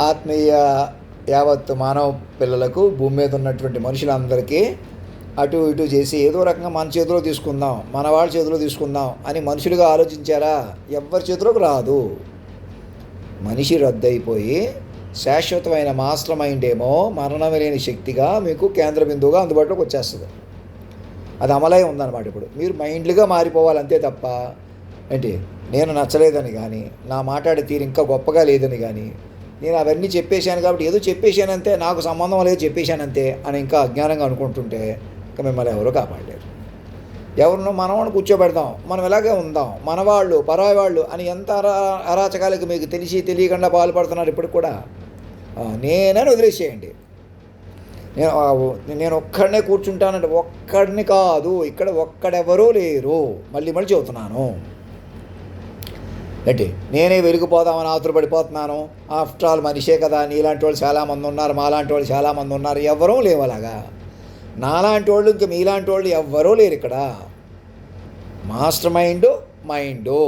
ఆత్మీయ యావత్తు మానవ పిల్లలకు భూమి మీద ఉన్నటువంటి మనుషులందరికీ అటు ఇటు చేసి ఏదో రకంగా మన చేతిలో తీసుకుందాం, మన వాళ్ళ చేతిలో తీసుకుందాం అని మనుషులుగా ఆలోచించారా? ఎవ్వరి చేతిలోకి రాదు. మనిషి రద్దయిపోయి శాశ్వతమైన మాస్టర్ మైండ్ ఏమో మరణం లేని శక్తిగా మీకు కేంద్ర బిందువుగా అందుబాటులోకి వచ్చేస్తుంది. అది అమలై ఉందన్నమాట. ఇప్పుడు మీరు మైండ్లుగా మారిపోవాలి అంతే తప్ప ఏంటి నేను నచ్చలేదని కానీ, నా మాట్లాడే తీరు ఇంకా గొప్పగా లేదని కానీ, నేను అవన్నీ చెప్పేశాను కాబట్టి ఏదో చెప్పేశానంతే, నాకు సంబంధం లేదు చెప్పేశానంతే అని ఇంకా అజ్ఞానంగా అనుకుంటుంటే ఇంకా మిమ్మల్ని ఎవరూ కాపాడలేరు. ఎవరినో మనవాడిని కూర్చోబెడదాం, మనం ఇలాగే ఉందాం, మనవాళ్ళు పరాయి వాళ్ళు అని ఎంత అరాచకాలకు మీకు తెలిసి తెలియకుండా పాల్పడుతున్నారు ఇప్పటికి కూడా. నేనని వదిలేసేయండి. నేను ఒక్కడనే కూర్చుంటానంటే ఒక్కడిని కాదు, ఇక్కడ ఒక్కడెవరూ లేరు. మళ్ళీ మళ్ళీ చెబుతున్నాను ఏంటి, నేనే వెలిగిపోదామని ఆతురపడిపోతున్నాను. ఆఫ్టర్ ఆల్ మనిషే కదా, నీలాంటి వాళ్ళు చాలామంది ఉన్నారు, మాలాంటి వాళ్ళు చాలామంది ఉన్నారు, ఎవ్వరూ లేవు అలాగా. నాలాంటి వాళ్ళు ఇంకా మీలాంటి వాళ్ళు ఎవ్వరూ లేరు ఇక్కడ. మాస్టర్ మైండు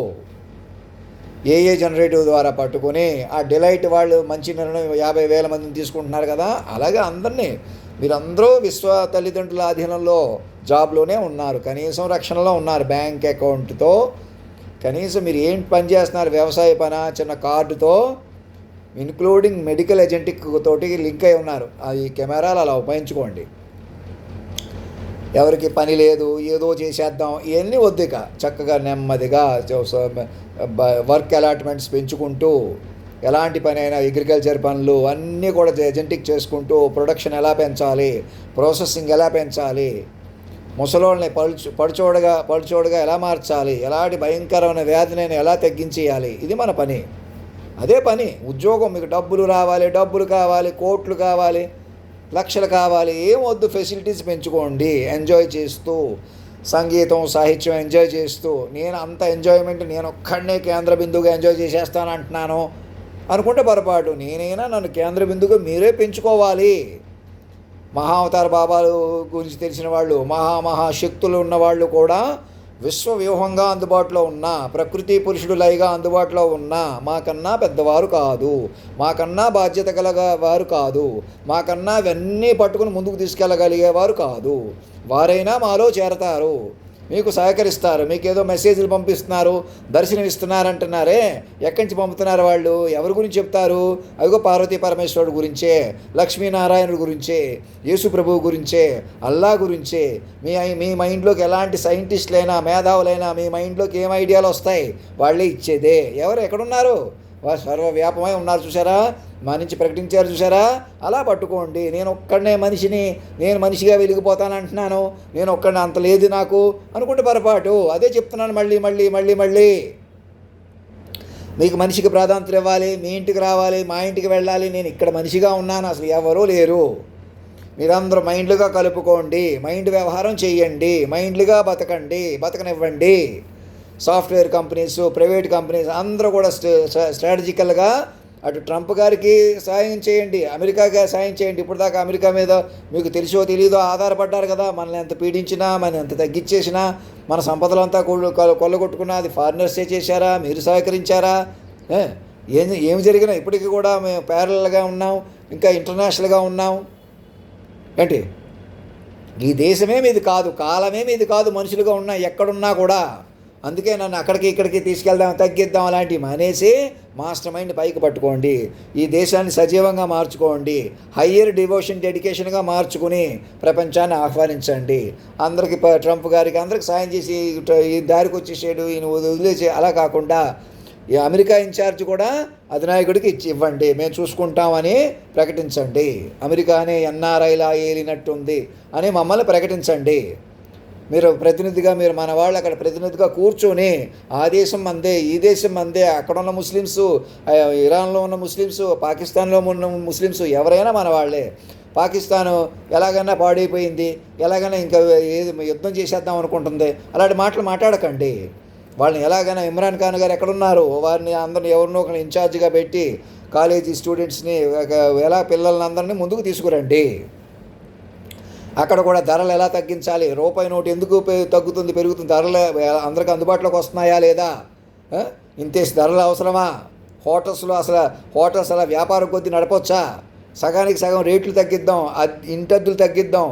ఏ జనరేటివ్ ద్వారా పట్టుకొని ఆ డిలైట్ వాళ్ళు మంచి నిర్ణయం 50,000 మందిని తీసుకుంటున్నారు కదా, అలాగే అందరినీ మీరందరూ విశ్వ తల్లిదండ్రుల అధీనంలో జాబ్లోనే ఉన్నారు, కనీసం రక్షణలో ఉన్నారు. బ్యాంక్ అకౌంట్తో కనీసం మీరు ఏంటి పని చేస్తున్నారు, వ్యవసాయ పని, చిన్న కార్డుతో, ఇన్క్లూడింగ్ మెడికల్ ఏజెంటిక్ తోటి లింక్ అయి ఉన్నారు. అది కెమెరాలు అలా ఉపయోగించుకోండి. ఎవరికి పని లేదు, ఏదో చేసేద్దాం ఇవన్నీ వద్దు. ఇక చక్కగా నెమ్మదిగా వర్క్ అలాట్మెంట్స్ పెంచుకుంటూ, ఎలాంటి పని అయినా అగ్రికల్చర్ పనులు అన్నీ కూడా ఏజెంటిక్ చేసుకుంటూ, ప్రొడక్షన్ ఎలా పెంచాలి, ప్రాసెసింగ్ ఎలా పెంచాలి, ముసలోళ్ళని పడుచోడుగా ఎలా మార్చాలి, ఎలాంటి భయంకరమైన వ్యాధినైనా ఎలా తగ్గించేయాలి, ఇది మన పని. అదే పని. ఉద్యోగం, మీకు డబ్బులు రావాలి, డబ్బులు కావాలి, కోట్లు కావాలి, లక్షలు కావాలి, ఏం వద్దు, ఫెసిలిటీస్ పెంచుకోండి. ఎంజాయ్ చేస్తూ, సంగీతం సాహిత్యం ఎంజాయ్ చేస్తూ, నేను అంత ఎంజాయ్మెంట్ నేను ఒక్కడనే కేంద్ర బిందువుగా ఎంజాయ్ చేసేస్తాను అంటున్నాను అనుకుంటే పొరపాటు. నేనైనా నన్ను కేంద్ర బిందువుగా మీరే పెంచుకోవాలి. మహావతార బాబాలు గురించి తెలిసిన వాళ్ళు, మహాశక్తులు ఉన్నవాళ్ళు కూడా విశ్వవ్యూహంగా అందుబాటులో ఉన్న, ప్రకృతి పురుషుడు లైగా అందుబాటులో ఉన్న, మాకన్నా పెద్దవారు కాదు, మాకన్నా బాధ్యత వారు కాదు, మాకన్నా ఇవన్నీ పట్టుకుని ముందుకు తీసుకెళ్ళగలిగేవారు కాదు. వారైనా మాలో చేరతారు, మీకు సహకరిస్తారు, మీకు ఏదో మెసేజ్లు పంపిస్తున్నారు, దర్శనం ఇస్తున్నారంటున్నారే, ఎక్కడి నుంచి పంపుతున్నారు వాళ్ళు, ఎవరి గురించి చెప్తారు? అదిగో పార్వతీ పరమేశ్వరుడు గురించే, లక్ష్మీనారాయణుడు గురించే, యేసు ప్రభువు గురించే, అల్లా గురించే. మీ మైండ్లోకి ఎలాంటి సైంటిస్టులైనా మేధావులైనా మీ మైండ్లోకి ఏం ఐడియాలు వస్తాయి? వాళ్ళే ఇచ్చేదే. ఎవరు ఎక్కడున్నారు? సర్వవ్యాపమై ఉన్నారు చూసారా, మా నుంచి ప్రకటించారు చూసారా. అలా పట్టుకోండి. నేను ఒక్కడనే మనిషిని, నేను మనిషిగా వెలిగిపోతాను అంటున్నాను, నేను ఒక్కడిని అంత లేదు నాకు అనుకుంటే పొరపాటు. అదే చెప్తున్నాను మళ్ళీ మళ్ళీ మళ్ళీ మళ్ళీ. మీకు మనిషికి ప్రాధాన్యత ఇవ్వాలి, మీ ఇంటికి రావాలి, మా ఇంటికి వెళ్ళాలి. నేను ఇక్కడ మనిషిగా ఉన్నాను, అసలు ఎవరూ లేరు. మీరందరూ మైండ్లుగా కలుపుకోండి, మైండ్ వ్యవహారం చెయ్యండి, మైండ్లుగా బతకనివ్వండి. సాఫ్ట్వేర్ కంపెనీస్, ప్రైవేట్ కంపెనీస్ అందరూ కూడా స్ట్రాటజికల్గా అటు ట్రంప్ గారికి సాయం చేయండి, అమెరికాకి సాయం చేయండి. ఇప్పుడు దాకా అమెరికా మీద మీకు తెలిసో తెలియదో ఆధారపడ్డారు కదా. మనల్ని ఎంత పీడించినా, మనం ఎంత తగ్గించేసినా, మన సంపదలంతా కొల్లగొట్టుకున్నా అది ఫారినర్సే చేశారా? మీరు సహకరించారా? ఏమి జరిగినా ఇప్పటికీ కూడా మేము ప్యారలల్గా ఉన్నాం, ఇంకా ఇంటర్నేషనల్గా ఉన్నాం. ఏంటి, ఈ దేశమే మీది కాదు, కాలమే మీది కాదు, మనుషులుగా ఉన్నా ఎక్కడున్నా కూడా. అందుకే నన్ను అక్కడికి ఇక్కడికి తీసుకెళ్దాం, తగ్గిద్దాం అలాంటివి మానేసి మాస్టర్ మైండ్ పైకి పట్టుకోండి. ఈ దేశాన్ని సజీవంగా మార్చుకోండి, హయ్యర్ డివోషన్ డెడికేషన్గా మార్చుకుని ప్రపంచాన్ని ఆహ్వానించండి. అందరికీ ట్రంప్ గారికి అందరికి సాయం చేసి ఈ దారికి వచ్చేసాడు ఈయన వదిలేసి అలా కాకుండా ఈ అమెరికా ఇన్ఛార్జ్ కూడా అధినాయకుడికి ఇవ్వండి, మేము చూసుకుంటామని ప్రకటించండి. అమెరికానే ఎన్ఆర్ఐలా ఏలినట్టుంది అని మమ్మల్ని ప్రకటించండి. మీరు ప్రతినిధిగా, మీరు మన వాళ్ళు అక్కడ ప్రతినిధిగా కూర్చొని ఆ దేశం మందే, ఈ దేశం మందే, అక్కడ ఉన్న ముస్లిమ్స్, ఇరాన్లో ఉన్న ముస్లిమ్స్, పాకిస్తాన్లో ఉన్న ముస్లిమ్స్ ఎవరైనా మన వాళ్ళే. పాకిస్తాను ఎలాగైనా పాడైపోయింది, ఎలాగైనా ఇంకా యుద్ధం చేసేద్దాం అనుకుంటుంది, అలాంటి మాటలు మాట్లాడకండి. వాళ్ళని ఎలాగైనా ఇమ్రాన్ ఖాన్ గారు ఎక్కడున్నారు, వారిని అందరిని ఎవరినో ఒకరిని ఇన్ఛార్జిగా పెట్టి కాలేజీ స్టూడెంట్స్ని, ఎలా పిల్లల్ని అందరినీ ముందుకు తీసుకురండి. అక్కడ కూడా ధరలు ఎలా తగ్గించాలి, రూపాయి నోటు ఎందుకు తగ్గుతుంది పెరుగుతుంది, ధరలు అందరికి అందుబాటులోకి వస్తున్నాయా లేదా, ఇంతేసి ధరలు అవసరమా, హోటల్స్ అలా వ్యాపారం కొద్దీ నడపొచ్చా? సగానికి సగం రేట్లు తగ్గిద్దాం, ఇంటద్దులు తగ్గిద్దాం,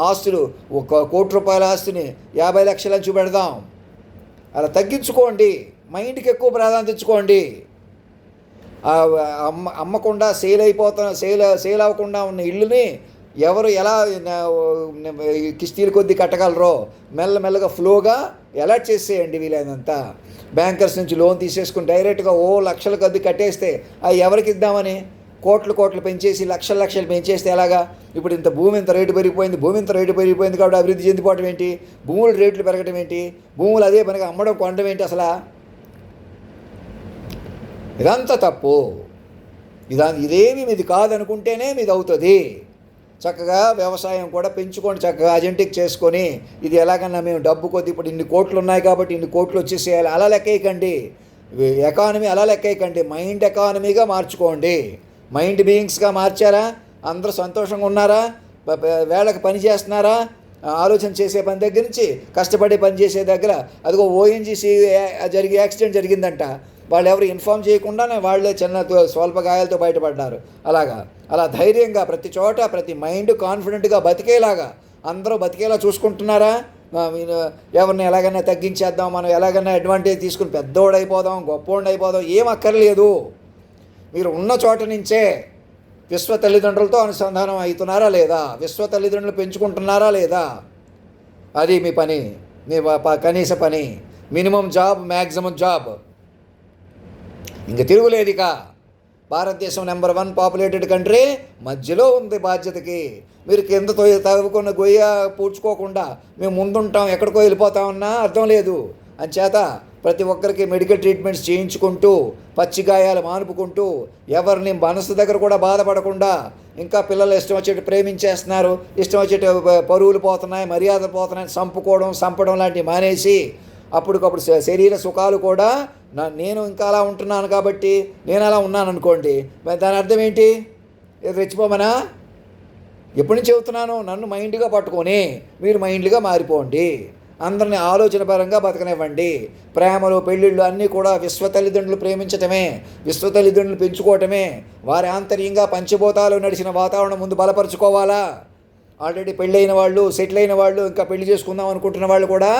ఆస్తులు ₹1,00,00,000 ఆస్తిని 50 లక్షలు చూపెడదాం. అలా తగ్గించుకోండి, మైండ్కి ఎక్కువ ప్రాధాన్యత ఇచ్చుకోండి. అమ్మకుండా సేల్ అవ్వకుండా ఉన్న ఇల్లుని ఎవరు ఎలా కిస్తీల కొద్దీ కట్టగలరో మెల్లమెల్లగా ఫ్లోగా అలర్ట్ చేసేయండి. వీలైనంత బ్యాంకర్స్ నుంచి లోన్ తీసేసుకుని డైరెక్ట్గా లక్షల కొద్దీ కట్టేస్తే అవి ఎవరికి ఇద్దామని కోట్లు పెంచేసి లక్షలు పెంచేస్తే ఎలాగా? ఇప్పుడు భూమి ఇంత రేటు పెరిగిపోయింది కాబట్టి అభివృద్ధి చెందిపోవడం ఏంటి? భూముల రేట్లు పెరగడం ఏంటి? భూములు అదే పనిగా అమ్మడం కొనడం ఏంటి? అసలు ఇదంతా తప్పు. ఇదేమి మీది కాదనుకుంటేనే మీది అవుతుంది. చక్కగా వ్యవసాయం కూడా పెంచుకొని చక్కగా అజెంటిక్ చేసుకొని ఇది ఎలాగన్నా మేము డబ్బు కొద్ది ఇప్పుడు ఇన్ని కోట్లు ఉన్నాయి కాబట్టి ఇన్ని కోట్లు వచ్చేసేయాలి అలా లెక్కేయకండి. ఎకానమీ అలా లెక్కేయకండి. మైండ్ ఎకానమీగా మార్చుకోండి. మైండ్ బీయింగ్స్గా మార్చారా? అందరూ సంతోషంగా ఉన్నారా? వేళకు పని చేస్తున్నారా? ఆలోచన చేసే పని దగ్గర నుంచి కష్టపడి పని చేసే దగ్గర అదిగో ఓఎన్జీసీ యాక్సిడెంట్ జరిగిందంట. వాళ్ళు ఎవరు ఇన్ఫామ్ చేయకుండానే వాళ్ళే స్వల్ప గాయాలతో బయటపడ్డారు. అలా ధైర్యంగా ప్రతి చోట ప్రతి మైండ్ కాన్ఫిడెంట్గా బతికేలాగా అందరూ బతికేలా చూసుకుంటున్నారా? ఎవరిని ఎలాగైనా తగ్గించేద్దాం, మనం ఎలాగైనా అడ్వాంటేజ్ తీసుకుని పెద్దోడైపోదాం, గొప్పోడైపోదాం, ఏం అక్కర్లేదు. మీరు ఉన్న చోట నుంచే విశ్వ తల్లిదండ్రులతో అనుసంధానం అవుతున్నారా లేదా? విశ్వ తల్లిదండ్రులు పెంచుకుంటున్నారా లేదా? అది మీ పని, మీ కనీస పని. Minimum job, maximum job. ఇంక తిరుగులేదు. ఇక భారతదేశం నెంబర్ 1 పాపులేటెడ్ కంట్రీ మధ్యలో ఉంది బాధ్యతకి. మీరు కిందతో తవ్వుకున్న గొయ్య పూడ్చుకోకుండా మేము ముందుంటాం ఎక్కడికో వెళ్ళిపోతామన్నా అర్థం లేదు. అంచేత ప్రతి ఒక్కరికి మెడికల్ ట్రీట్మెంట్స్ చేయించుకుంటూ పచ్చి గాయాలు మానుపుకుంటూ ఎవరిని మనసు దగ్గర కూడా బాధపడకుండా ఇంకా పిల్లలు ఇష్టం వచ్చేట్టు ప్రేమించేస్తున్నారు, ఇష్టం వచ్చేట్టు పరువులు పోతున్నాయి, మర్యాదలు పోతున్నాయి, చంపడం లాంటివి మానేసి అప్పటికప్పుడు శరీర సుఖాలు కూడా నేను ఇంకా అలా ఉంటున్నాను కాబట్టి నేను అలా ఉన్నాను అనుకోండి, దాని అర్థం ఏంటి? రెచ్చిపోమనా? ఎప్పటి నుంచి చెబుతున్నాను? నన్ను మైండ్గా పట్టుకొని మీరు మైండ్గా మారిపోండి. అందరినీ ఆలోచనపరంగా బతకనివ్వండి. ప్రేమలు పెళ్ళిళ్ళు అన్నీ కూడా విశ్వ తల్లిదండ్రులు ప్రేమించటమే, విశ్వ తల్లిదండ్రులు పెంచుకోవటమే. వారి ఆంతర్యంగా పంచభూతాలు నడిచిన వాతావరణం ముందు బలపరుచుకోవాలా. ఆల్రెడీ పెళ్ళైన వాళ్ళు, సెటిల్ అయిన వాళ్ళు, ఇంకా పెళ్లి చేసుకుందాం అనుకుంటున్న వాళ్ళు కూడా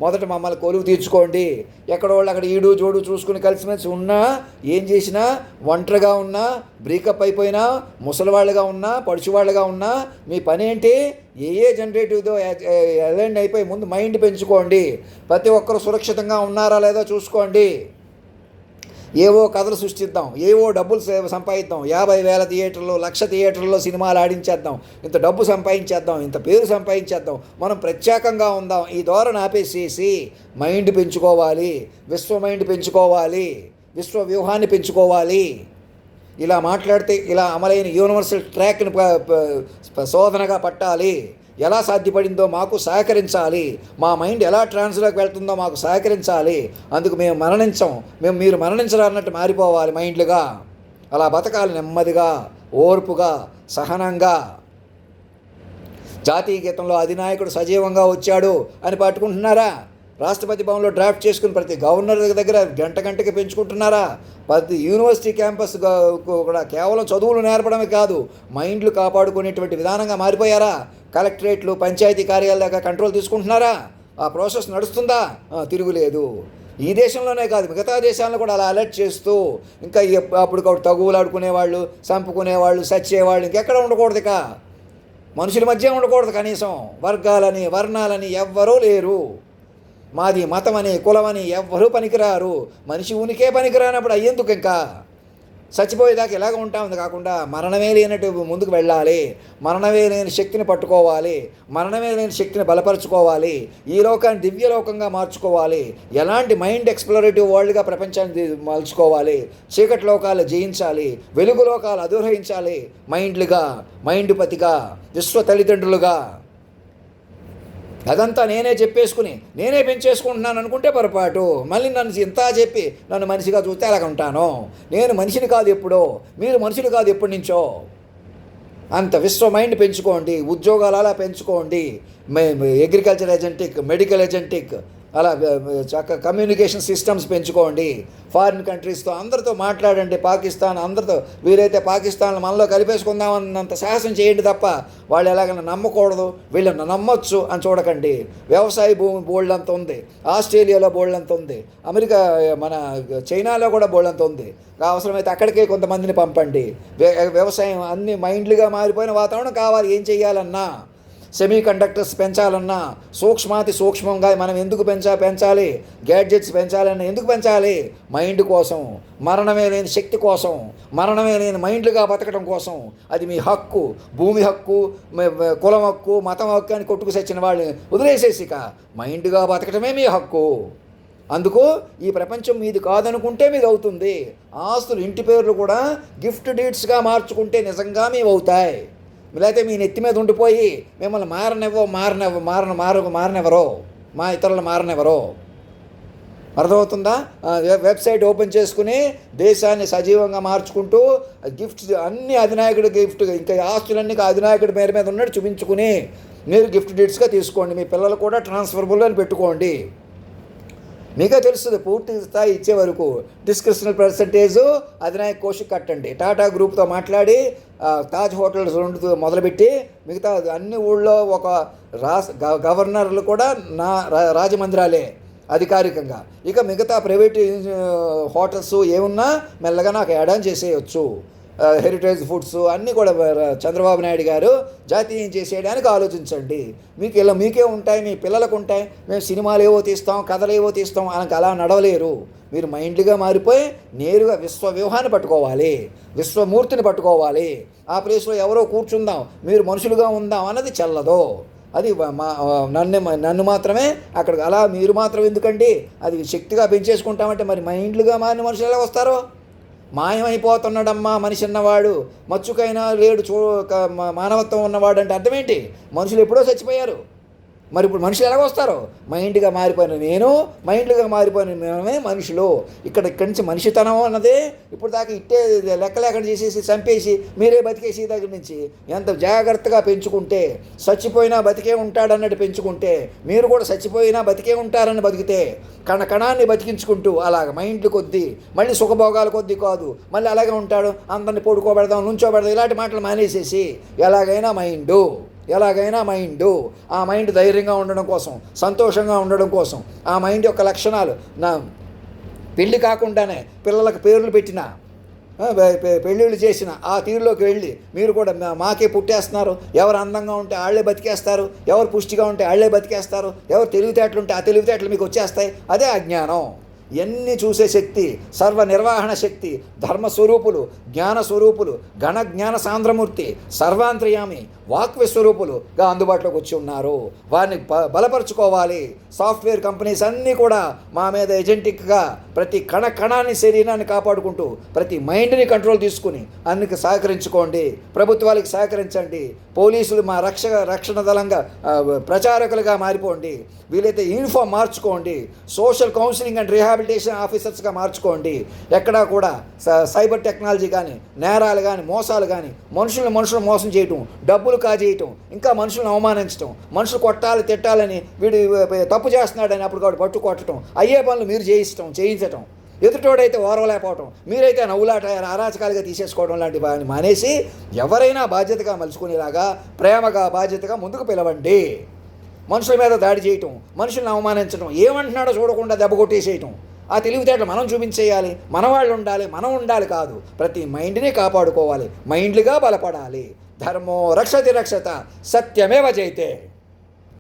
మొదట మమ్మల్ని కొలువు తీర్చుకోండి. ఎక్కడోళ్ళు అక్కడ ఈడు జోడు చూసుకుని కలిసిమెలిసి ఉన్నా, ఏం చేసినా, ఒంటరిగా ఉన్నా, బ్రేకప్ అయిపోయినా, ముసలివాళ్ళుగా ఉన్నా, పడుచువాళ్ళుగా ఉన్నా మీ పని ఏంటి? ఏ జనరేటివ్తో అలైన్ అయిపోయి ముందు మైండ్ పెంచుకోండి. ప్రతి ఒక్కరు సురక్షితంగా ఉన్నారా లేదా చూసుకోండి. ఏవో కథలు సృష్టిద్దాం, ఏవో డబ్బులు సంపాదిద్దాం, 50,000 థియేటర్లు, 1,00,000 థియేటర్లో సినిమాలు ఆడించేద్దాం, ఇంత డబ్బు సంపాదించేద్దాం, ఇంత పేరు సంపాదించేద్దాం, మనం ప్రత్యేకంగా ఉందాం. ఈ ధోరణి ఆపేసేసి మైండ్ పెంచుకోవాలి, విశ్వ మైండ్ పెంచుకోవాలి, విశ్వ వ్యూహాన్ని పెంచుకోవాలి. ఇలా మాట్లాడితే ఇలా అమలైన యూనివర్సల్ ట్రాక్ని శోధనగా పట్టాలి. ఎలా సాధ్యపడిందో మాకు సహకరించాలి. మా మైండ్ ఎలా ట్రాన్స్లోకి వెళ్తుందో మాకు సహకరించాలి. అందుకు మీరు మరణించరా అన్నట్టు మారిపోవాలి మైండ్లుగా. అలా బతకాలి నెమ్మదిగా, ఓర్పుగా, సహనంగా. జాతీయ గీతంలో అధినాయకుడు సజీవంగా వచ్చాడు అని పట్టుకుంటున్నారా? రాష్ట్రపతి భవన్లో డ్రాఫ్ట్ చేసుకుని ప్రతి గవర్నర్ దగ్గర గంటకి పెంచుకుంటున్నారా? ప్రతి యూనివర్సిటీ క్యాంపస్ కూడా కేవలం చదువులు నేర్పడమే కాదు, మైండ్లు కాపాడుకునేటువంటి విధానంగా మారిపోయారా? కలెక్టరేట్లు, పంచాయతీ కార్యాలయాల దాకా కంట్రోల్ తీసుకుంటున్నారా? ఆ ప్రాసెస్ నడుస్తుందా? తిరుగులేదు. ఈ దేశంలోనే కాదు, మిగతా దేశాలను కూడా అలా అలర్ట్ చేస్తూ ఇంకా అప్పటికప్పుడు తగువులు ఆడుకునేవాళ్ళు, చంపుకునేవాళ్ళు, సచ్చేవాళ్ళు ఇంకెక్కడ ఉండకూడదు. ఇక మనుషుల మధ్య ఉండకూడదు. కనీసం వర్గాలని, వర్ణాలని ఎవ్వరూ లేరు. మాది మతమని, కులమని ఎవ్వరూ పనికిరారు. మనిషి ఉనికే పనికిరానప్పుడు అయ్యేందుకు ఇంకా చచ్చిపోయేదాకా ఎలాగ ఉంటామని కాకుండా మరణమే లేనట్టు ముందుకు వెళ్ళాలి. మరణమే లేని శక్తిని పట్టుకోవాలి, మరణమే లేని శక్తిని బలపరుచుకోవాలి, ఈ లోకాన్ని దివ్యలోకంగా మార్చుకోవాలి. ఎలాంటి మైండ్ ఎక్స్ప్లోరేటివ్ వరల్డ్గా ప్రపంచాన్ని మలుచుకోవాలి. చీకటి లోకాలు జయించాలి, వెలుగు లోకాలు అధిరోహించాలి. మైండ్లుగా, మైండ్ పతిగా, విశ్వ తల్లిదండ్రులుగా. అదంతా నేనే చెప్పేసుకుని నేనే పెంచేసుకుంటున్నాను అనుకుంటే పొరపాటు. మళ్ళీ నన్ను ఇంత చెప్పి నన్ను మనిషిగా చూస్తే అలాగ ఉంటాను. నేను మనిషిని కాదు ఎప్పుడో, మీరు మనుషులు కాదు ఎప్పటి నుంచో. అంత విశ్వ మైండ్ పెంచుకోండి, ఉద్యోగాలు అలా పెంచుకోండి. అగ్రికల్చర్ ఏజెంటిక్, మెడికల్ ఏజెంటిక్, అలా చక్క కమ్యూనికేషన్ సిస్టమ్స్ పెంచుకోండి. ఫారిన్ కంట్రీస్తో అందరితో మాట్లాడండి. పాకిస్తాన్ అందరితో వీలైతే పాకిస్తాన్ మనలో కలిపేసుకుందామన్నంత సాహసం చేయండి తప్ప వాళ్ళు ఎలాగైనా నమ్మకూడదు, వీళ్ళని నమ్మొచ్చు అని చూడకండి. వ్యవసాయ భూమి బోల్డంత ఉంది, ఆస్ట్రేలియాలో బోల్డంత ఉంది, అమెరికా మన చైనాలో కూడా బోల్డంత ఉంది. అవసరమైతే అక్కడికే కొంతమందిని పంపండి. వ్యవసాయం అన్ని మైండ్లుగా మారిపోయిన వాతావరణం కావాలి. ఏం చేయాలన్నా సెమీ కండక్టర్స్ పెంచాలన్నా సూక్ష్మాతి సూక్ష్మంగా మనం ఎందుకు పెంచాలి, గ్యాడ్జెట్స్ పెంచాలన్నా ఎందుకు పెంచాలి? మైండ్ కోసం, మరణమే లేని శక్తి కోసం, మరణమే లేని మైండ్లుగా బతకడం కోసం. అది మీ హక్కు. భూమి హక్కు, కులం హక్కు, మతం హక్కు అని కొట్టుకు సచ్చిన వాళ్ళని వదిలేసేసి మైండ్గా బతకడమే మీ హక్కు. అందుకు ఈ ప్రపంచం మీది కాదనుకుంటే మీది అవుతుంది. ఆస్తులు, ఇంటి పేర్లు కూడా గిఫ్ట్ డీడ్స్గా మార్చుకుంటే నిజంగా మీవి అవుతాయి. లేకపోతే మీ నెత్తి మీద ఉండిపోయి మిమ్మల్ని మారనెవరో, మా ఇతరులు మారనెవరో. అర్థమవుతుందా? వెబ్సైట్ ఓపెన్ చేసుకుని దేశాన్ని సజీవంగా మార్చుకుంటూ గిఫ్ట్స్ అన్ని అధినాయకుడి గిఫ్ట్, ఇంకా ఆస్తులన్నీ అధినాయకుడి పేరు మీద ఉన్నట్టు చూపించుకుని మీరు గిఫ్ట్ డీడ్స్గా తీసుకోండి. మీ పిల్లలు కూడా ట్రాన్స్ఫరబుల్ అని పెట్టుకోండి. మీకే తెలుస్తుంది. పూర్తి స్థాయి ఇచ్చే వరకు డిస్క్రిప్షనల్ పర్సంటేజ్ అధినాయక కోషి కట్టండి. టాటా గ్రూప్తో మాట్లాడి తాజ్ హోటల్స్ మొదలుపెట్టి మిగతా అన్ని ఊళ్ళో ఒక గవర్నర్లు కూడా రాజమందిరాలే అధికారికంగా. ఇక మిగతా ప్రైవేట్ హోటల్స్ ఏమున్నా మెల్లగా నాకు యాడ్ ఆన్ చేసేయచ్చు. హెరిటేజ్ ఫుడ్స్ అన్నీ కూడా చంద్రబాబు నాయుడు గారు జాతీయం చేసేయడానికి ఆలోచించండి. మీకే ఉంటాయి, మీ పిల్లలకు ఉంటాయి. మేము సినిమాలు ఏవో తీస్తాం, కథలు ఏవో తీస్తాం అని అలా నడవలేరు. మీరు మైండ్గా మారిపోయి నేరుగా విశ్వవ్యూహాన్ని పట్టుకోవాలి, విశ్వమూర్తిని పట్టుకోవాలి. ఆ ప్లేస్లో ఎవరో కూర్చుందాం, మీరు మనుషులుగా ఉందాం అన్నది చెల్లదు. అది నన్ను మాత్రమే అక్కడ అలా మీరు మాత్రం ఎందుకండి? అది శక్తిగా పెంచేసుకుంటామంటే మరి మైండ్లుగా మారిన మనుషులు ఎలా వస్తారో? మాయమైపోతున్నాడమ్మా మనిషి అన్నవాడు, మచ్చుకైనా లేడు మానవత్వం ఉన్నవాడు అంటే అర్థం ఏంటి? మనుషులు ఎప్పుడో చచ్చిపోయారు. మరి ఇప్పుడు మనుషులు ఎలాగ వస్తారు? మైండ్గా మారిపోయిన నేను, మైండ్గా మారిపోయిన మేమే మనుషులు. ఇక్కడి నుంచి మనిషితనం అన్నదే ఇప్పుడు దాకా ఇట్టే లెక్క లేకుండా చేసేసి చంపేసి మీరే బతికేసి దగ్గర నుంచి ఎంత జాగ్రత్తగా పెంచుకుంటే, చచ్చిపోయినా బతికే ఉంటాడన్నట్టు పెంచుకుంటే, మీరు కూడా చచ్చిపోయినా బతికే ఉంటారని బతికితే, కణాన్ని బతికించుకుంటూ అలాగ మైండ్లు కొద్దీ, మళ్ళీ సుఖభోగాల కొద్దీ కాదు, మళ్ళీ అలాగే ఉంటాడు, అందరిని పడుకోబెడదాం, నుంచోబెడదాం, ఇలాంటి మాటలు మానేసేసి ఎలాగైనా మైండు, ఆ మైండ్ ధైర్యంగా ఉండడం కోసం, సంతోషంగా ఉండడం కోసం, ఆ మైండ్ యొక్క లక్షణాలు నా పెళ్ళి కాకుండానే పిల్లలకు పేర్లు పెట్టిన, పెళ్ళిళ్ళు చేసిన ఆ తీరులోకి వెళ్ళి మీరు కూడా మాకే పుట్టేస్తున్నారు, ఎవరు అందంగా ఉంటే వాళ్ళే బతికేస్తారు, ఎవరు పుష్టిగా ఉంటే వాళ్ళే బతికేస్తారు, ఎవరు తెలివితేటలు ఉంటే ఆ తెలివితేటలు మీకు వచ్చేస్తాయి. అదే అజ్ఞానం. ఎన్ని చూసే శక్తి, సర్వ నిర్వహణ శక్తి, ధర్మస్వరూపులు, జ్ఞానస్వరూపులు, ఘన జ్ఞాన సాంద్రమూర్తి, సర్వాంతర్యామి, వాక్యస్వరూపులుగా అందుబాటులోకి వచ్చి ఉన్నారు. వారిని బలపరుచుకోవాలి. సాఫ్ట్వేర్ కంపెనీస్ అన్నీ కూడా మా మీద ఏజెంటిక్గా ప్రతి కణాన్ని, శరీరాన్ని కాపాడుకుంటూ ప్రతి మైండ్ని కంట్రోల్ తీసుకుని అందుకు సహకరించుకోండి. ప్రభుత్వాలకు సహకరించండి. పోలీసులు మా రక్షణ దళంగా ప్రచారకులుగా మారిపోండి. వీలైతే యూనిఫామ్ మార్చుకోండి. సోషల్ కౌన్సిలింగ్ అండ్ రీహాబిలిటేషన్ ఆఫీసర్స్గా మార్చుకోండి. ఎక్కడా కూడా సైబర్ టెక్నాలజీ కానీ, నేరాలు కానీ, మోసాలు కానీ, మనుషులు మోసం చేయటం, డబ్బులు కాజేయటం, ఇంకా మనుషులను అవమానించడం, మనుషులు కొట్టాలి తిట్టాలని, వీడు తప్పు చేస్తున్నాడని అప్పుడు కాబట్టి పట్టు కొట్టడం, అయ్యే పనులు మీరు చేయించటం, ఎదుటోడైతే ఓరవలేకపోవటం, మీరైతే నవ్వులాట అరాచకాలుగా తీసేసుకోవడం లాంటి వాటిని మానేసి ఎవరైనా బాధ్యతగా మలుచుకునేలాగా ప్రేమగా బాధ్యతగా ముందుకు పిలవండి. మనుషుల మీద దాడి చేయటం, మనుషులను అవమానించడం, ఏమంటున్నాడో చూడకుండా దెబ్బ కొట్టేసేయటం, ఆ తెలివితేటలు మనం చూపించేయాలి. మన వాళ్ళు ఉండాలి, మనం ఉండాలి కాదు. ప్రతి మైండ్ని కాపాడుకోవాలి, మైండ్లుగా బలపడాలి. ధర్మో రక్షతి రక్షత, సత్యమేవ జయతే.